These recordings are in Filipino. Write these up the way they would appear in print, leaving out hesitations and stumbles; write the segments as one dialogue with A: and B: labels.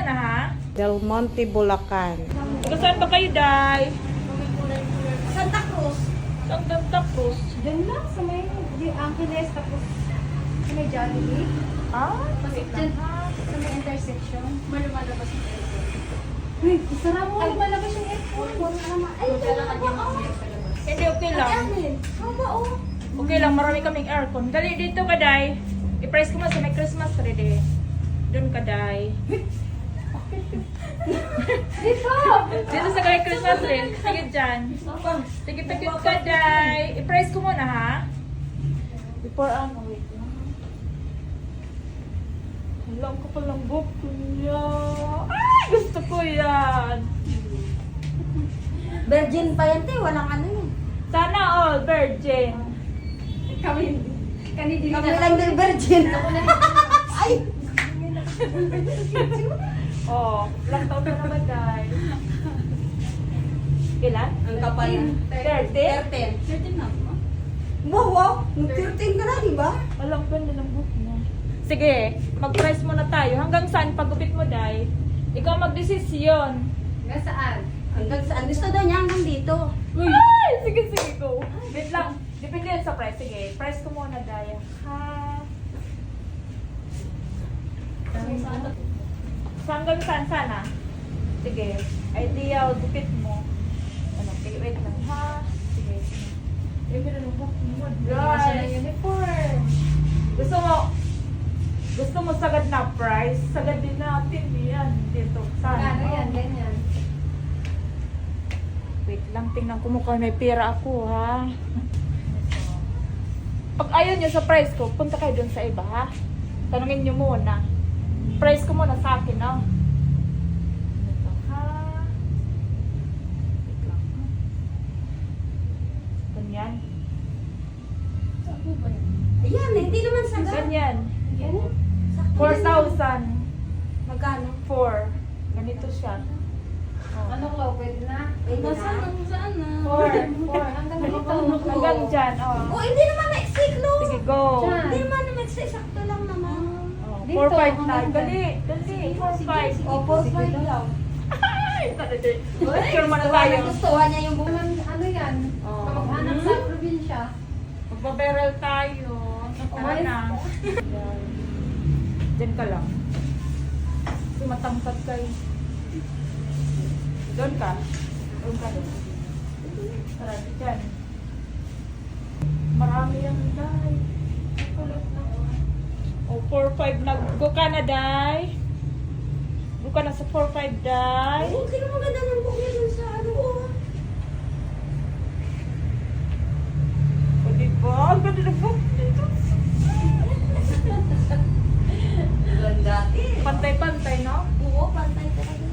A: muna ha.
B: Del Monte, Bulacan.
A: Taga saan ba kayo, Day?
C: Santa Cruz.
A: Santa Cruz.
C: Diyan lang sa may Angeles tapos sa may Jollibee.
A: Wait
C: Diyan
A: lang ha.
C: sa may intersection. Lumalabas yung aircon. Uy, isara mo. Ay, lumalabas yung aircon. Ay, kailangan yung mamaya sa labas.
A: Hindi, okay lang.
C: Haba, oh.
A: Okay lang, marami kaming aircon. Dali dito ka, Day. I-price ko mo sa may Christmas ready. Doon ka, Day.
C: Dito!
A: Dito sa may Christmas tree. Sige dyan. Sige, takit ka, Day. I-price ko muna ha. Before wait lang. Alam ko palang book niya. Ay, gusto ko yan.
C: Virgin pa yan, te. Walang ano yun.
A: Sana all virgin.
C: Kami lang din virgin. Ay!
A: Oh, ilang taon ka na ba, guys? Ilan?
C: Ang kapal na.
A: 30?
C: 13 na ba? Wow! Nag-13 ka na, di ba?
A: Alam ko na ng book mo. Sige, mag-price muna tayo. Hanggang saan pagupit mo, Day? Ikaw magdesisyon.
C: Hanggang saan? Hanggang saan? Gusto daw niya hanggang dito.
A: Uy! Ay! Sige, go. Wait lang. Depende yan sa price. Sige, price ko muna, Day. Ha? So, hanggang saan sana? Sige, idea o gupit mo. Ano, sige, wait lang, ha? Sige. Eh, meron ng book mo, guys.
C: uniform.
A: Gusto mo sagad na price? Sagad din natin yan. Dito, sana.
C: Ano yan, ganyan.
A: Wait lang, tingnan ko mukhang may pera ako, ha? Pag ayaw nyo sa price ko, punta kayo dun sa iba, ha? Tanungin nyo muna. Price ko muna sa akin, no? Ito, ha? Wait lang, ha? Ganyan.
C: Ayan, hindi naman sagad.
A: Ganyan.
C: Yan.
A: 4,000.
C: Magkano?
A: 4. Ganito siya. Oh.
C: Ano ko, pwede na? Pwede na. Saan na?
A: 4.
C: Hanggang dito.
A: Hanggang dyan, oh.
C: Oh, hindi naman na-exiklo.
A: Sige, go.
C: Hindi naman na-exiklo lang naman.
A: Oh,
C: Dito,
A: 4-5 na.
C: hanggang
A: Dali, 4-5.
C: Oh, 4-5 lang.
A: Ay, picture mo na tayo.
C: Nagustuhan niya yung buwan.
D: Ano yan?
A: Oh.
D: Kamag-anak sa probinsya.
A: Magbabarrel tayo. Tara na. Yan. Diyan ka lang. Kasi matangkad kayo. Doon ka. Doon ka doon. Tara, dyan. Marami yung day. O, 4-5 na. Go ka na, day. Go ka na sa 4-5, day.
C: Oh, tingnan mo ganda ng buhok niya dun sa ano. Oh.
A: O, diba? Ang ganda ng book dito.
C: Ganda.
A: Pantay-pantay, no?
C: Oo, pantay talaga.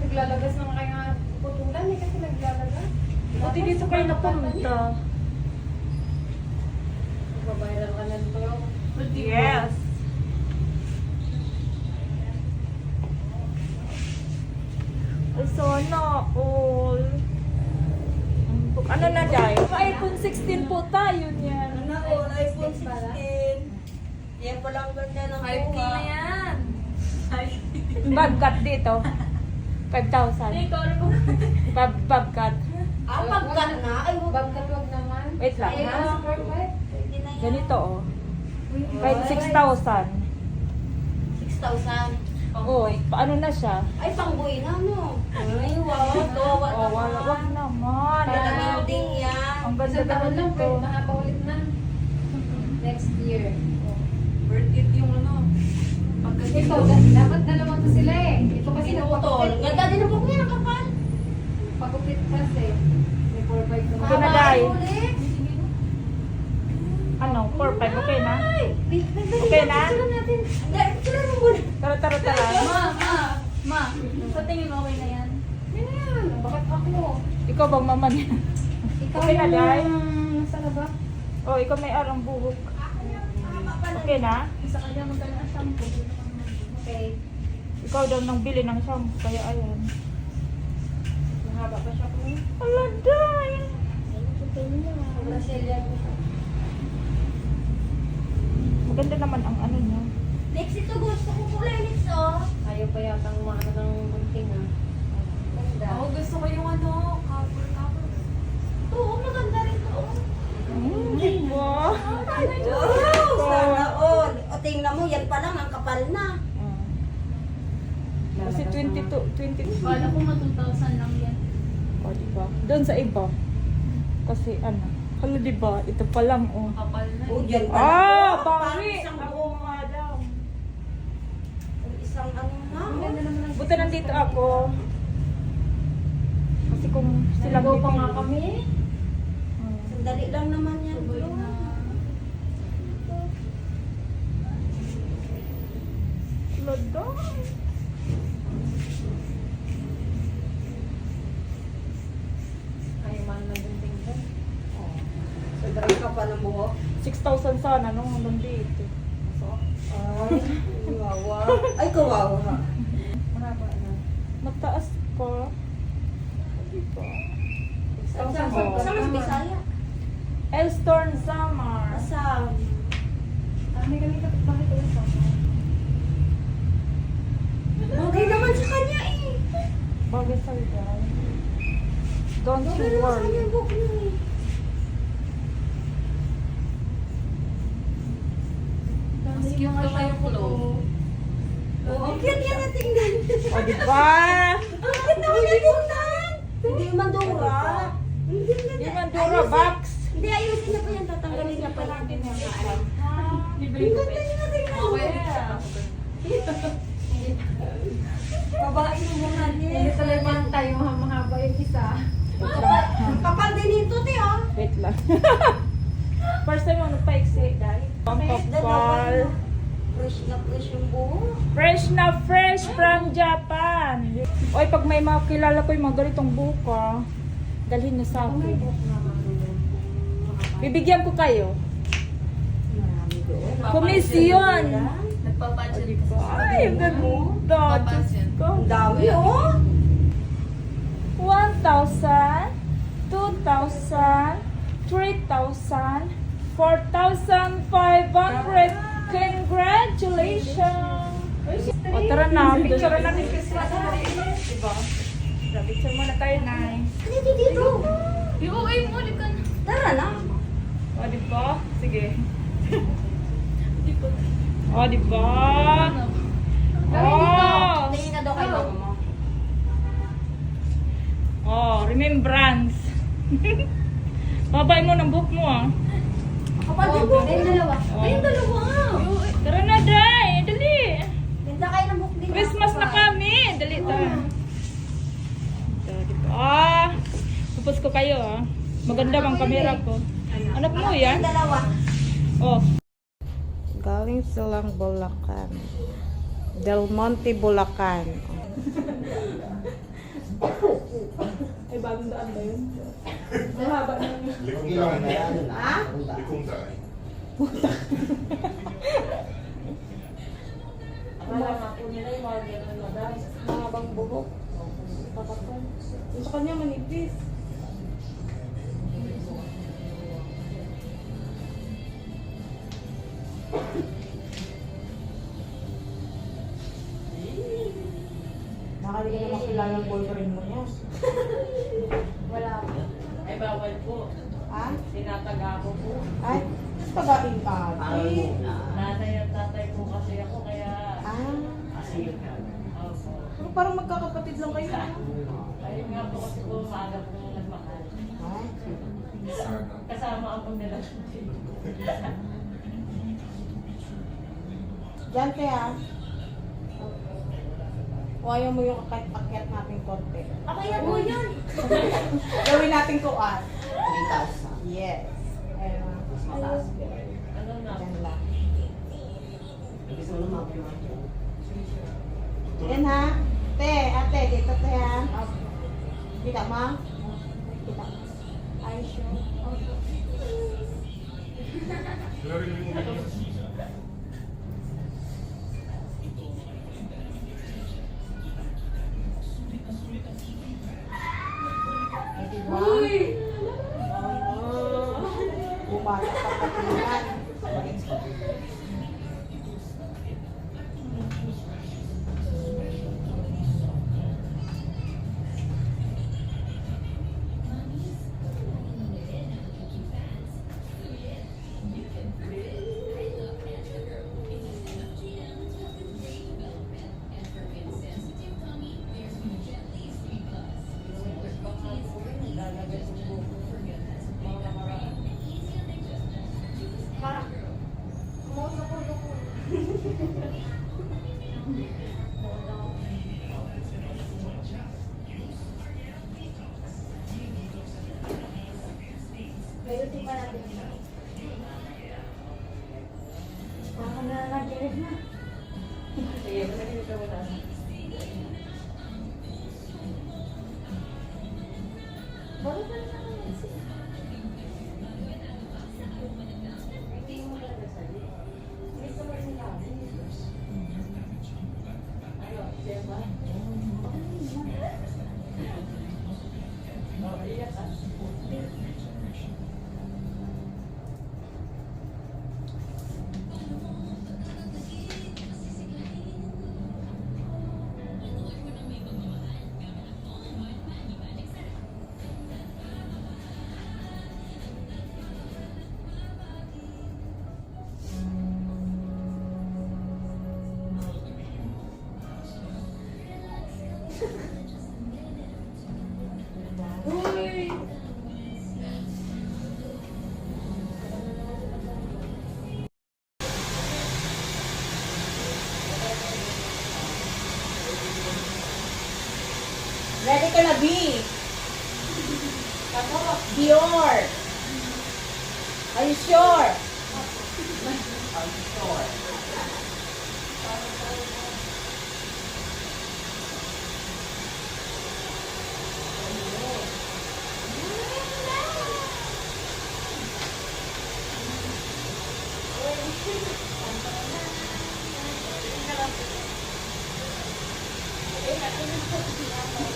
D: Naglalabas naman kayo nga putulan. Eh, kasi naglalabas.
A: Buti dito kayo napunta.
D: Magbabayran ka na nito.
A: Yes. Ay, sana all. Ano na, Day? iPhone 16 po tayo niyan.
C: Ano ko, iPhone 16. Yan pala ang ganda ng
D: 5K na yan.
A: Bobcat dito. 5,000. Bobcat.
C: Ah, pagkat na. Ay, wag.
D: Bagkat wag naman.
A: Wait lang,
D: Ayun,
A: ha?
D: super wet.
C: Pwede na yan.
A: Ganito, oh. Kahit 6,000.
C: 6,000.
A: Oh, paano na siya?
C: Ay, pangbuhay na, no? Ay, wow. Tawa
A: Oh, wag naman.
C: Malaminding yan.
A: Ang ganda
D: Isang taon lang,
A: nito.
D: pwede makapaulit na. Next year.
C: Worth it yung ano.
D: Ito, dapat dalawa to sila eh. Ito kasi
C: Pinutol.
D: napakupit.
C: Ganda din ang buhok niya, nakapal.
D: Pagupit kasi. May 4-5 to.
A: Okay na, Day.
C: Ulit.
A: Ano, 4-5, okay na?
C: Ay,
A: Okay na?
C: picture natin. Dahil, picture mo muna.
A: Tara.
C: Ma. Sa tingin mo, okay na yan?
D: Yan na yan. Bakit ako?
A: Ikaw bang mama niya?
D: Ikaw
A: Okay na, Day.
D: Nasa na ba?
A: Oh, ikaw may arang buhok. Okay na?
D: Sa kanya magkano ang shampoo. Okay.
A: Ikaw daw nang bili ng shampoo, kaya ayan.
D: Mahaba pa siya kung
A: Ala, Day.
D: Brazilian ko siya.
A: Maganda naman ang ano niya.
C: Next ito gusto ko kulay next oh.
D: Ayaw pa yata ang maano ng bunting ah. Ganda.
A: Ako gusto ko yung ano, cover.
C: Oo, maganda rin to.
B: Diba?
C: Wow, sana all. O tingnan mo, yan pa lang, ang kapal na.
B: Kasi 22.
C: Kala ko mga 2,000 lang yan.
B: O, diba? Doon sa iba. Kasi ano, hala diba? Ito pa lang, oh.
A: Kapal na.
C: O, dyan pa
B: Ah,
C: lang. Parang
B: pangit!
C: isang
B: Ako,
C: buong,
B: madam.
C: isang ano na.
D: Ganda naman ang
B: Buta nandito ako. Kasi kung sila
D: Naligaw pa nga kami.
C: Sandali lang naman yan.
A: Tuloy
C: bro.
A: na.
B: Lada.
D: Ayaw man ng bunting ko.
C: Sobrang kapal ng buhok.
B: 6,000 sana nung hanggang dito. So,
C: Ay, kawawa. Ay, kawawa.
D: Mahaba na.
B: mataas pa. Diba?
C: Saan mas Bisaya?
B: Elstorn Summer.
C: Asam.
D: May ganito. Bakit ito sa
C: Bagay naman sa kanya eh.
B: Bagay sa'yo guys. Don't
C: Bagay
B: you
C: naman sa kanya
B: worry.
C: yung buhok niya eh.
A: Mas cute ka kayo flow.
C: Oo, ang cute yan na tingnan.
B: O, diba?
C: Ang cute naman yung tingnan. Hindi man Dora. Hindi
B: Di man Dora Box.
C: Hindi, ayusin niya pa yan. Tatanggalin niya pa natin yung ano.
A: Libre
C: Ang
A: ko
C: ganda niya na tingnan.
A: Okay.
C: Babae yung mukha
D: Hindi
C: niya.
D: talaga tayo mahaba yung isa.
C: Kapal din ito, te ah.
B: Wait lang. First time ako nagpa-exit, guys. Ang kapal.
C: Fresh na fresh yung buhok.
B: Fresh na fresh from Japan. Oy, pag may mga kilala ko yung mga ganitong buka, dalhin niyo sa akin. Bibigyan ko kayo.
C: Marami doon.
B: Komisyon.
A: Nagpa-budget.
B: Ay, ang ganda. Diyos ko.
C: Ang dami oh.
B: 1,000, 2,000, 3,000, 4,500. Congratulations! O, tara na. Picture na ni Christmas. Diba? Picture muna tayo, Nay.
C: Dito, dito.
A: Yung ay mo, ka na.
C: Tara na.
B: O, diba? Sige. O, diba? Oh!
C: Tingin ka daw kay mama mo.
B: Oh, remembrance. Babay mo ng book mo, ah.
C: Kapal din buhok.
D: Ayun, dalawa.
C: Ayun, dalawa.
B: Tara na, Day. Dali.
C: Ganda kayo ng buhok din.
B: Christmas na kami. Dali, tara. Ah, pupos ko kayo, ah. Maganda bang kamera ko. Anak mo yan?
C: Dalawa.
B: Oh.
E: Galing silang Bulacan. Del Monte, Bulacan.
B: Ay, bagong daan ba yun? Mahaba na yun.
F: Likong daan.
C: Ha?
F: Likong daan.
B: Akala nga po nila yung mga gano'n na dahil mahabang buhok. Papakon. Yung sa kanya manipis.
E: Baka hindi ka na makilala ang boyfriend mo niya.
D: Wala.
A: Ay, bawal po.
E: Ha?
A: Tinataga ko po.
E: Ay, mas pagating ka.
A: Nanay at tatay po kasi ako, kaya...
E: Ah,
A: Opo.
E: parang magkakapatid lang kayo.
A: Ayun nga po kasi po, maaga po nagmahal.
E: Ay,
A: Kasama ako nila.
E: Diyan kaya. O ayaw mo yung akyat natin konti.
C: Ako yan po yan.
E: Gawin natin kuan. 3,000. Yes. Ayun. Mas mataas.
A: Ano na?
E: Diyan lang. Yan ha. Te, ate, dito te ha. Kita mo? Kita. Ay, sure. Ay, diba? Bumata pa patingan. Bakit na naman siya? Ready ka na, B? Dior. Are you sure? Are you sure?
A: Eh,